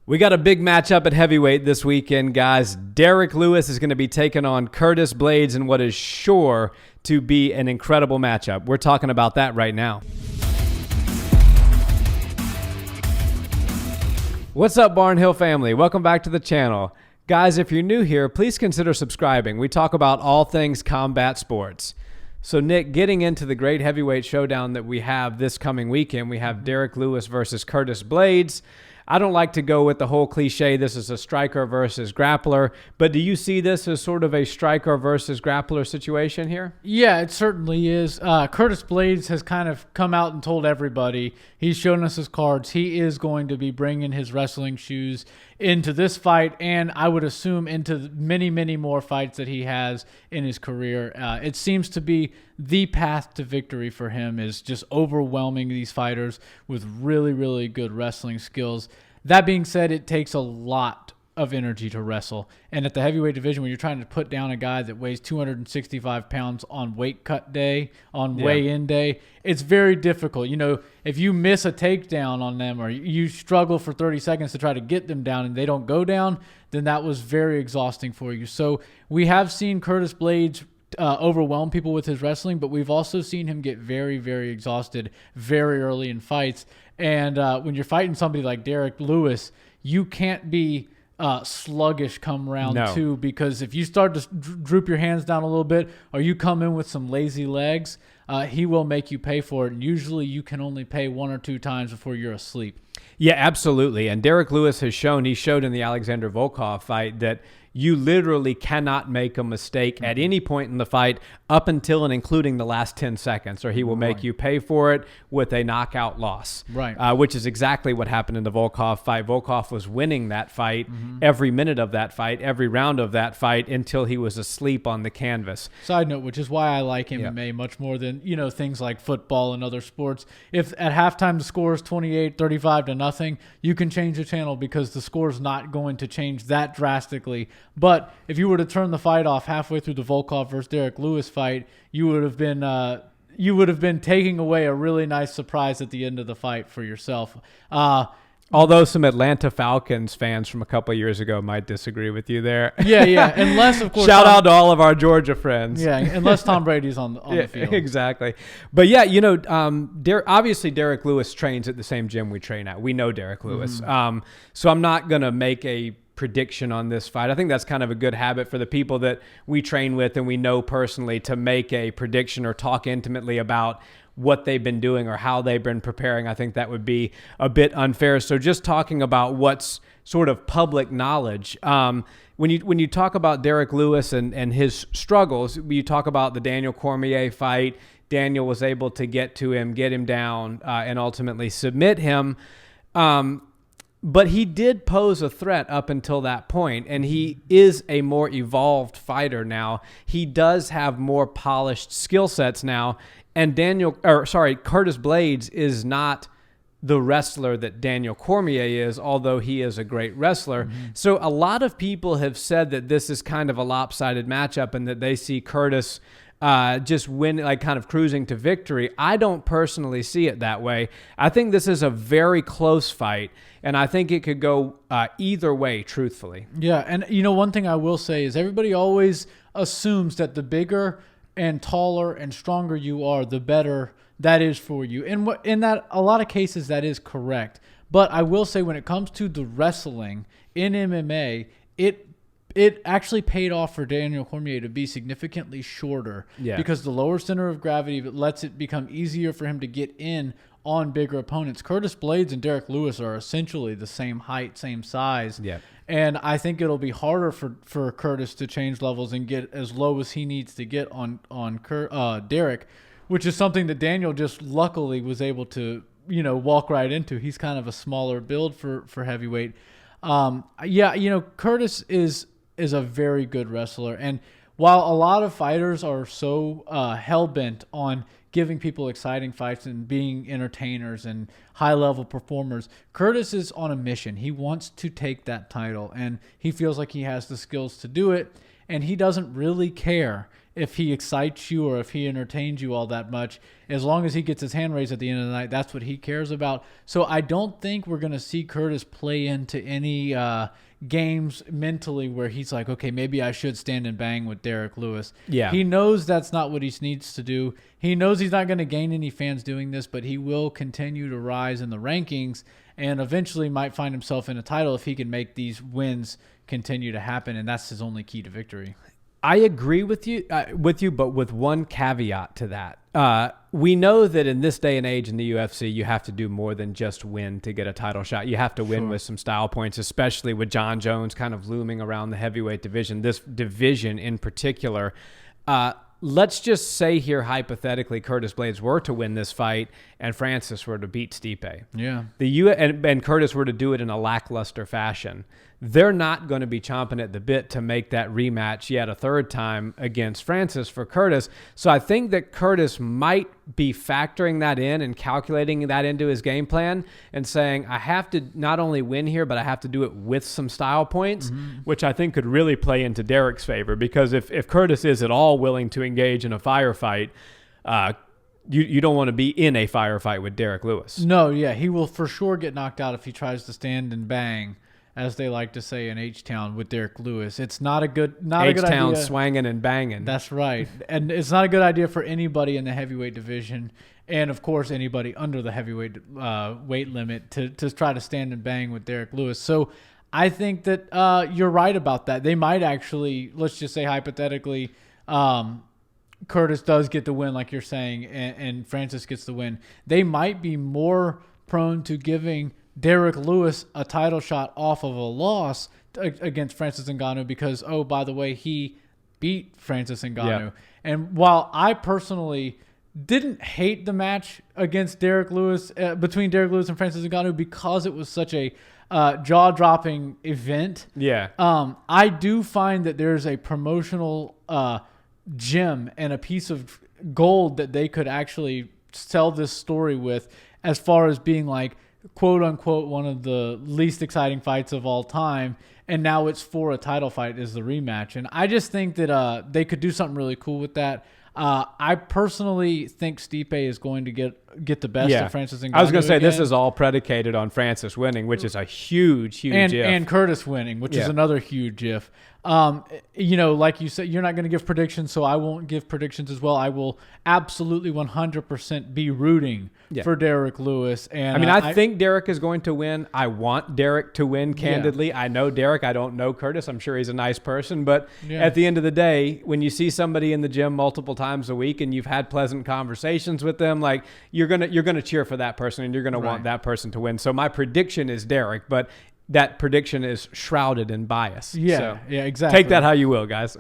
We got a big matchup at heavyweight this weekend, guys. Derrick Lewis is going to be taking on Curtis Blaydes in what is sure to be an incredible matchup. We're talking about that right now. What's up, Barnhill family? Welcome back to the channel. Guys, if you're new here, please consider subscribing. We talk about all things combat sports. So, Nick, getting into the great heavyweight showdown that we have this coming weekend, we have Derrick Lewis versus Curtis Blaydes. I don't like to go with the whole cliche, this is a striker versus grappler, but do you see this as sort of a striker versus grappler situation here? Yeah, it certainly is. Curtis Blaydes has kind of come out and told everybody, he's shown us his cards, he is going to be bringing his wrestling shoes into this fight, and I would assume into many, many more fights that he has in his career. It seems to be the path to victory for him is just overwhelming these fighters with really, really good wrestling skills. That being said, it takes a lot of energy to wrestle. And at the heavyweight division, when you're trying to put down a guy that weighs 265 pounds on weight cut day, on weigh-in day, it's very difficult. You know, if you miss a takedown on them or you struggle for 30 seconds to try to get them down and they don't go down, then that was very exhausting for you. So we have seen Curtis Blaydes overwhelm people with his wrestling, but we've also seen him get very, very exhausted very early in fights. And when you're fighting somebody like Derrick Lewis, you can't be sluggish come round two, because if you start to droop your hands down a little bit or you come in with some lazy legs, he will make you pay for it. And usually you can only pay one or two times before you're asleep. Yeah, absolutely. And Derrick Lewis has shown, he showed in the Alexander Volkov fight that you literally cannot make a mistake at any point in the fight up until and including the last 10 seconds, or he will make you pay for it with a knockout loss, which is exactly what happened in the Volkov fight. Volkov was winning that fight every minute of that fight, every round of that fight until he was asleep on the canvas. Side note, which is why I like MMA much more than, you know, things like football and other sports. If at halftime the score is 28-35 to nothing, you can change the channel because the score is not going to change that drastically. But if you were to turn the fight off halfway through the Volkov versus Derrick Lewis fight, you would have been taking away a really nice surprise at the end of the fight for yourself. Although some Atlanta Falcons fans from a couple of years ago might disagree with you there. Yeah. Unless, of course, shout out to all of our Georgia friends. Yeah, unless Tom Brady's on the field. Exactly. But yeah, you know, obviously Derrick Lewis trains at the same gym we train at. We know Derrick Lewis. So I'm not going to make a prediction on this fight. I think that's kind of a good habit for the people that we train with and we know personally to make a prediction or talk intimately about what they've been doing or how they've been preparing. I think that would be a bit unfair. So just talking about what's sort of public knowledge. When you talk about Derrick Lewis and his struggles, you talk about the Daniel Cormier fight. Daniel was able to get him down, and ultimately submit him. But he did pose a threat up until that point, and he is a more evolved fighter now. He does have more polished skill sets now, and Curtis Blaydes is not the wrestler that Daniel Cormier is, although he is a great wrestler. So a lot of people have said that this is kind of a lopsided matchup and that they see Curtis just win, like kind of cruising to victory. I don't personally see it that way. I think this is a very close fight, and I think it could go either way, truthfully. Yeah, and you know, one thing I will say is everybody always assumes that the bigger and taller and stronger you are, the better that is for you. And in that, a lot of cases, that is correct. But I will say when it comes to the wrestling in MMA, it actually paid off for Daniel Cormier to be significantly shorter because the lower center of gravity lets it become easier for him to get in on bigger opponents. Curtis Blaydes and Derrick Lewis are essentially the same height, same size. And I think it'll be harder for Curtis to change levels and get as low as he needs to get on Derrick, which is something that Daniel just luckily was able to, you know, walk right into. He's kind of a smaller build for heavyweight. Curtis is a very good wrestler. And while a lot of fighters are so hell-bent on giving people exciting fights and being entertainers and high-level performers, Curtis is on a mission. He wants to take that title, and he feels like he has the skills to do it. and he doesn't really care if he excites you or if he entertains you all that much. As long as he gets his hand raised at the end of the night, that's what he cares about. So I don't think we're going to see Curtis play into any games mentally where he's like, okay, maybe I should stand and bang with Derrick Lewis. Yeah. He knows that's not what he needs to do. He knows he's not going to gain any fans doing this, but he will continue to rise in the rankings and eventually might find himself in a title if he can make these wins continue to happen, and that's his only key to victory. I agree with you, but with one caveat to that. We know that in this day and age in the UFC, you have to do more than just win to get a title shot. You have to win with some style points, especially with John Jones kind of looming around the heavyweight division, this division in particular. Let's just say here, hypothetically, Curtis Blaydes were to win this fight and Francis were to beat Stipe. Yeah. And Curtis were to do it in a lackluster fashion. They're not going to be chomping at the bit to make that rematch yet a third time against Francis for Curtis. So I think that Curtis might be factoring that in and calculating that into his game plan and saying, I have to not only win here, but I have to do it with some style points, which I think could really play into Derrick's favor. Because if Curtis is at all willing to engage in a firefight, you don't want to be in a firefight with Derrick Lewis. No, yeah, he will for sure get knocked out if he tries to stand and bang, as they like to say in H-Town, with Derrick Lewis. It's not a good idea. H-Town swanging and banging. That's right. And it's not a good idea for anybody in the heavyweight division, and of course anybody under the heavyweight weight limit to try to stand and bang with Derrick Lewis. So I think that you're right about that. They might actually, let's just say hypothetically, Curtis does get the win, like you're saying, and Francis gets the win. They might be more prone to giving Derrick Lewis a title shot off of a loss against Francis Ngannou because, oh, by the way, he beat Francis Ngannou. Yeah. And while I personally didn't hate the match against Derrick Lewis, between Derrick Lewis and Francis Ngannou, because it was such a jaw-dropping event, I do find that there's a promotional gem and a piece of gold that they could actually tell this story with, as far as being like, quote unquote, one of the least exciting fights of all time, and now it's for a title fight is the rematch. And I just think that they could do something really cool with that. I personally think Stipe is going to get the best of Francis Ngannou. I was going to say, again. this is all predicated on Francis winning, which is a huge if. And Curtis winning, which is another huge if. Like you said, you're not going to give predictions, so I won't give predictions as well. I will absolutely 100% be rooting for Derrick Lewis. And I think Derrick is going to win. I want Derrick to win, candidly. I know Derrick. I don't know Curtis. I'm sure he's a nice person. But at the end of the day, when you see somebody in the gym multiple times a week and you've had pleasant conversations with them, like you're gonna cheer for that person and you're gonna want that person to win. So my prediction is Derrick, but that prediction is shrouded in bias. Yeah, exactly. Take that how you will, guys.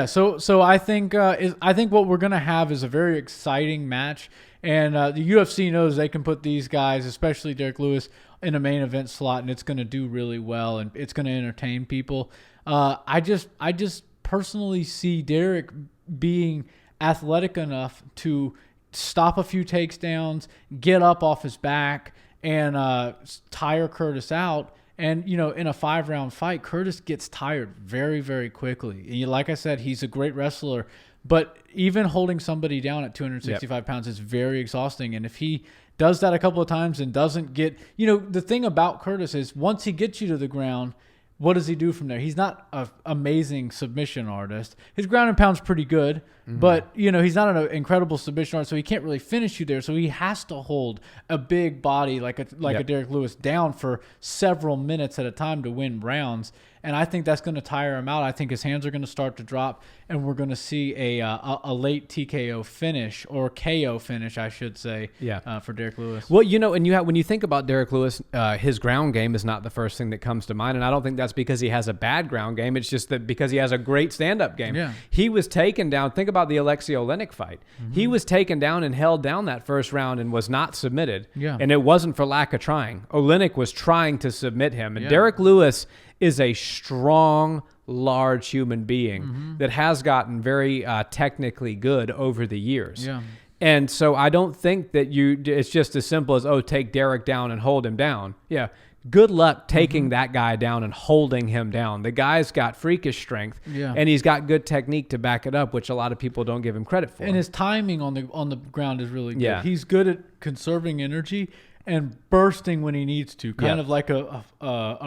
So I think what we're gonna have is a very exciting match, and the UFC knows they can put these guys, especially Derrick Lewis, in a main event slot, and it's gonna do really well, and it's gonna entertain people. I just personally see Derrick being athletic enough to stop a few takedowns, get up off his back, and tire Curtis out. And, in a 5-round fight, Curtis gets tired very, very quickly. And like I said, he's a great wrestler. But even holding somebody down at 265 pounds is very exhausting. And if he does that a couple of times and doesn't get... the thing about Curtis is once he gets you to the ground, what does he do from there? He's not an amazing submission artist. His ground and pound's pretty good, but he's not an incredible submission artist, so he can't really finish you there. So he has to hold a big body like a Derrick Lewis down for several minutes at a time to win rounds. And I think that's going to tire him out. I think his hands are going to start to drop, and we're going to see a late TKO finish, or KO finish, I should say, for Derrick Lewis. Well, and when you think about Derrick Lewis, his ground game is not the first thing that comes to mind, and I don't think that's because he has a bad ground game. It's just that because he has a great stand-up game. Yeah. He was taken down. Think about the Alexei Oleinik fight. He was taken down and held down that first round and was not submitted. Yeah. And it wasn't for lack of trying. Oleinik was trying to submit him. And Derrick Lewis is a strong, large human being that has gotten very technically good over the years. Yeah. And so I don't think that it's just as simple as, take Derrick down and hold him down. Yeah. good luck taking that guy down and holding him down. The guy's got freakish strength, and he's got good technique to back it up, which a lot of people don't give him credit for. And his timing on the ground is really good. Yeah. He's good at conserving energy and bursting when he needs to, kind of like a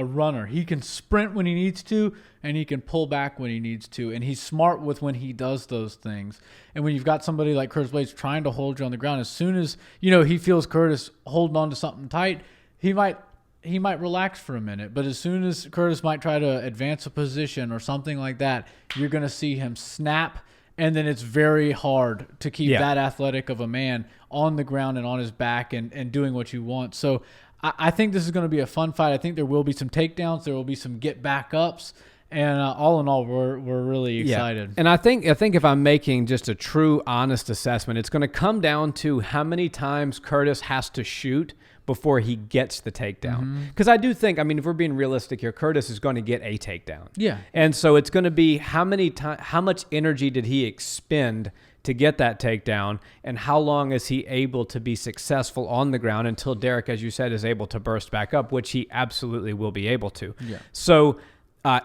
runner. He can sprint when he needs to, and he can pull back when he needs to. And he's smart with when he does those things. And when you've got somebody like Curtis Blades trying to hold you on the ground, as soon as he feels Curtis holding on to something tight, he might relax for a minute. But as soon as Curtis might try to advance a position or something like that, you're going to see him snap. And then it's very hard to keep that athletic of a man on the ground and on his back and doing what you want. So I think this is going to be a fun fight. I think there will be some takedowns. There will be some get back ups. And all in all, we're really excited. And I think if I'm making just a true, honest assessment, it's going to come down to how many times Curtis has to shoot before he gets the takedown. Because I do think, if we're being realistic here, Curtis is going to get a takedown. Yeah. And so it's going to be how much energy did he expend to get that takedown, and how long is he able to be successful on the ground until Derrick, as you said, is able to burst back up, which he absolutely will be able to. Yeah. So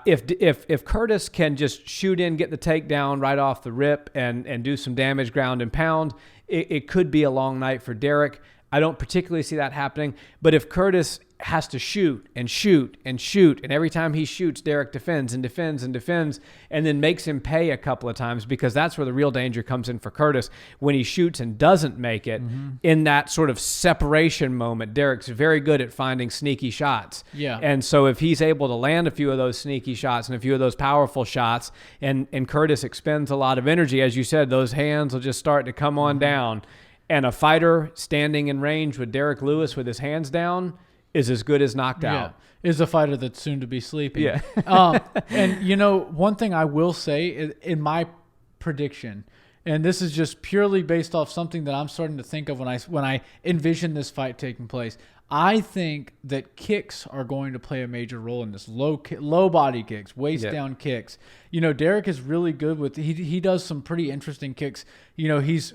if Curtis can just shoot in, get the takedown right off the rip, and do some damage ground and pound, it could be a long night for Derrick. I don't particularly see that happening. But if Curtis has to shoot and shoot and shoot, and every time he shoots, Derrick defends and defends and defends, and then makes him pay a couple of times, because that's where the real danger comes in for Curtis. When he shoots and doesn't make it, in that sort of separation moment, Derrick's very good at finding sneaky shots. Yeah. And so if he's able to land a few of those sneaky shots and a few of those powerful shots, and Curtis expends a lot of energy, as you said, those hands will just start to come on down. And a fighter standing in range with Derrick Lewis with his hands down is as good as knocked out. Is a fighter that's soon to be sleeping. Yeah. And one thing I will say in my prediction, and this is just purely based off something that I'm starting to think of when I envision this fight taking place. I think that kicks are going to play a major role in this. Low body kicks, waist down kicks. Derrick is really good with. He does some pretty interesting kicks. He's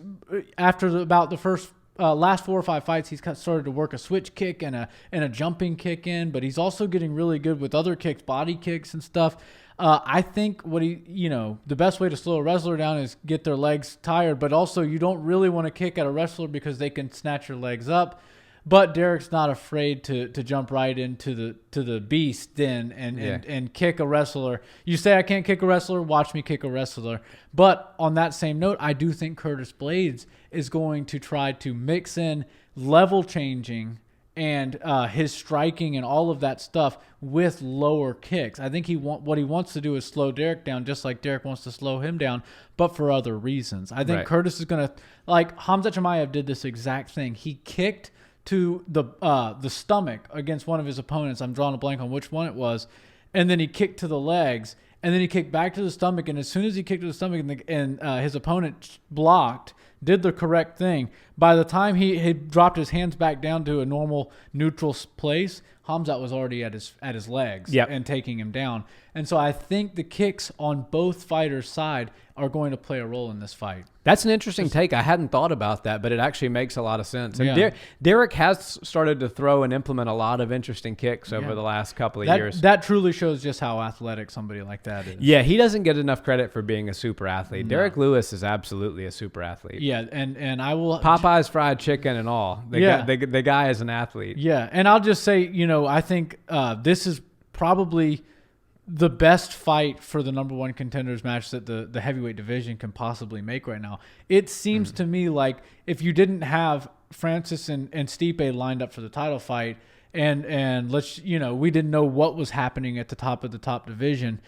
after about the first last 4 or 5 fights, he's started to work a switch kick and a jumping kick in. But he's also getting really good with other kicks, body kicks and stuff. I think the best way to slow a wrestler down is get their legs tired, but also you don't really want to kick at a wrestler because they can snatch your legs up. But Derrick's not afraid to jump right into the beast den and kick a wrestler. You say I can't kick a wrestler, watch me kick a wrestler. But on that same note, I do think Curtis Blades is going to try to mix in level changing and his striking and all of that stuff with lower kicks. I think what he wants to do is slow Derrick down, just like Derrick wants to slow him down, but for other reasons. I think Curtis is going to, like Khamzat Chimaev did this exact thing. He kicked to the stomach against one of his opponents. I'm drawing a blank on which one it was. And then he kicked to the legs, and then he kicked back to the stomach. And as soon as he kicked to the stomach and his opponent blocked, did the correct thing, by the time he had dropped his hands back down to a normal neutral place, Khamzat was already at his legs and taking him down. And so I think the kicks on both fighters' side are going to play a role in this fight. That's an interesting take. I hadn't thought about that, but it actually makes a lot of sense. And Derrick has started to throw and implement a lot of interesting kicks over the last couple of years. That truly shows just how athletic somebody like that is. Yeah, he doesn't get enough credit for being a super athlete. No. Derrick Lewis is absolutely a super athlete. Yeah, and I will... Popeye's fried chicken and all. The guy is an athlete. Yeah, and I'll just say, I think this is probably the best fight for the number one contenders match that the heavyweight division can possibly make right now. It seems to me like if you didn't have Francis and Stipe lined up for the title fight, and we didn't know what was happening at the top of the top division,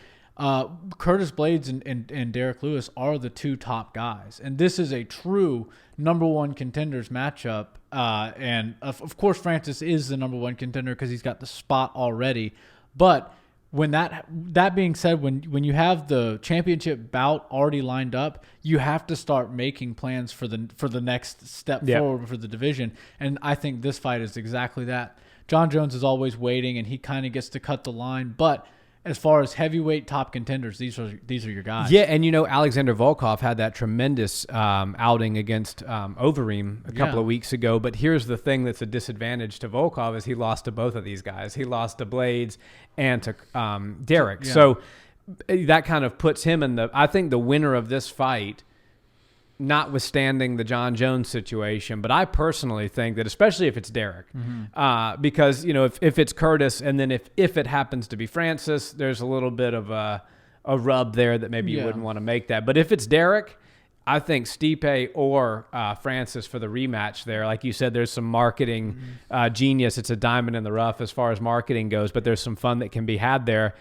Curtis Blades and Derrick Lewis are the two top guys. And this is a true number one contenders matchup. And of course, Francis is the number one contender because he's got the spot already. But when that being said, when you have the championship bout already lined up, you have to start making plans for the next step forward for the division. And I think this fight is exactly that. John Jones is always waiting, and he kind of gets to cut the line. But as far as heavyweight top contenders, these are your guys. Yeah, and Alexander Volkov had that tremendous outing against Overeem a couple of weeks ago. But here's the thing that's a disadvantage to Volkov is he lost to both of these guys. He lost to Blades and to Derrick. Yeah. So that kind of puts him in I think the winner of this fight, notwithstanding the John Jones situation, but I personally think that, especially if it's Derrick, because if it's Curtis, and then if it happens to be Francis, there's a little bit of a rub there that maybe you wouldn't want to make that. But if it's Derrick, I think Stipe or Francis for the rematch there. Like you said, there's some marketing genius. It's a diamond in the rough as far as marketing goes, but there's some fun that can be had there.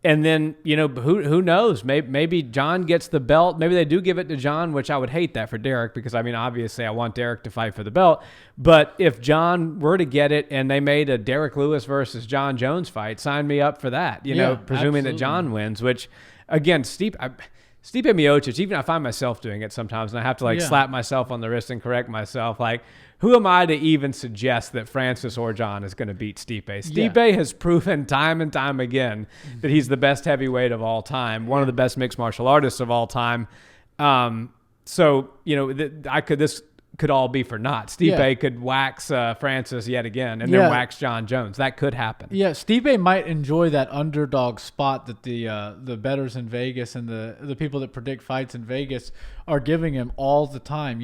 And then, who knows? Maybe John gets the belt. Maybe they do give it to John, which I would hate that for Derrick because, obviously I want Derrick to fight for the belt. But if John were to get it and they made a Derrick Lewis versus John Jones fight, sign me up for that, presuming absolutely. that John wins, which, again, Stipe Miocic, even I find myself doing it sometimes, and I have to, slap myself on the wrist and correct myself. Like, who am I to even suggest that Francis or John is going to beat Stipe? Stipe has proven time and time again that he's the best heavyweight of all time, one of the best mixed martial artists of all time. This could all be for naught. Stipe could wax Francis yet again and then wax John Jones. That could happen. Yeah, Stipe might enjoy that underdog spot that the bettors in Vegas and the people that predict fights in Vegas are giving him all the time.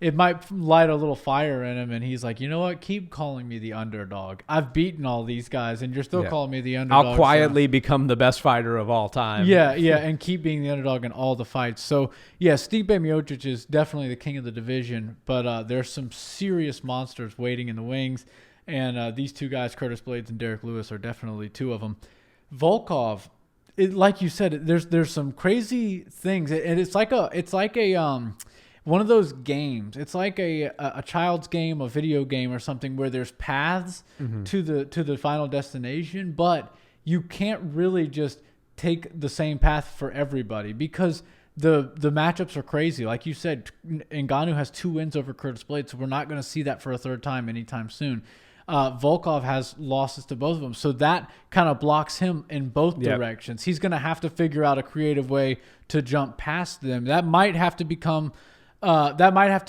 It might light a little fire in him, and he's like, you know what? Keep calling me the underdog. I've beaten all these guys, and you're still calling me the underdog. I'll quietly become the best fighter of all time. Yeah, and keep being the underdog in all the fights. So, Stipe Miocic is definitely the king of the division, but there's some serious monsters waiting in the wings, and these two guys, Curtis Blades and Derrick Lewis, are definitely two of them. Volkov, like you said, there's some crazy things, and it's like a one of those games. It's like a child's game, a video game or something where there's paths to the final destination, but you can't really just take the same path for everybody because the matchups are crazy. Like you said, Ngannou has 2 wins over Curtis Blades, so we're not going to see that for a third time anytime soon. Volkov has losses to both of them, so that kind of blocks him in both directions. He's going to have to figure out a creative way to jump past them. That might have to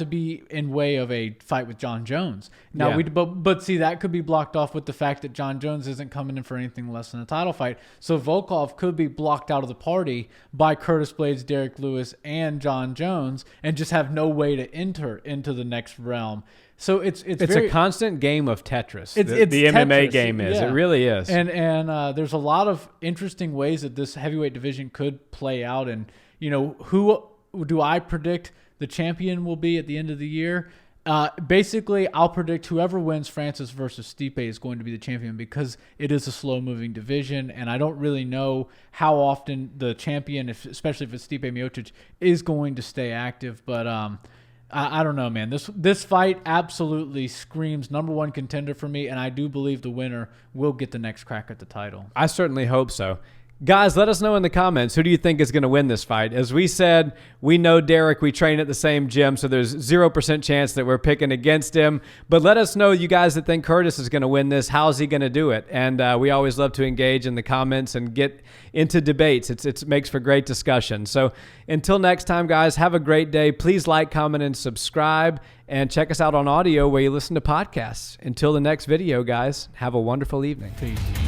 be in way of a fight with John Jones. Now, but see, that could be blocked off with the fact that John Jones isn't coming in for anything less than a title fight. So Volkov could be blocked out of the party by Curtis Blades, Derrick Lewis, and John Jones, and just have no way to enter into the next realm. So it's a constant game of Tetris. The Tetris. MMA game is. Yeah. It really is. And there's a lot of interesting ways that this heavyweight division could play out. And who do I predict the champion will be at the end of the year? Basically, I'll predict whoever wins Francis versus Stipe is going to be the champion because it is a slow-moving division, and I don't really know how often the champion, especially if it's Stipe Miocic, is going to stay active. But I don't know, man. This fight absolutely screams #1 contender for me, and I do believe the winner will get the next crack at the title. I certainly hope so. Guys, let us know in the comments, who do you think is going to win this fight? As we said, we know Derrick. We train at the same gym, so there's 0% chance that we're picking against him. But let us know, you guys that think Curtis is going to win this, how's he going to do it? And we always love to engage in the comments and get into debates. It makes for great discussion. So until next time, guys, have a great day. Please like, comment, and subscribe. And check us out on audio where you listen to podcasts. Until the next video, guys, have a wonderful evening. Peace.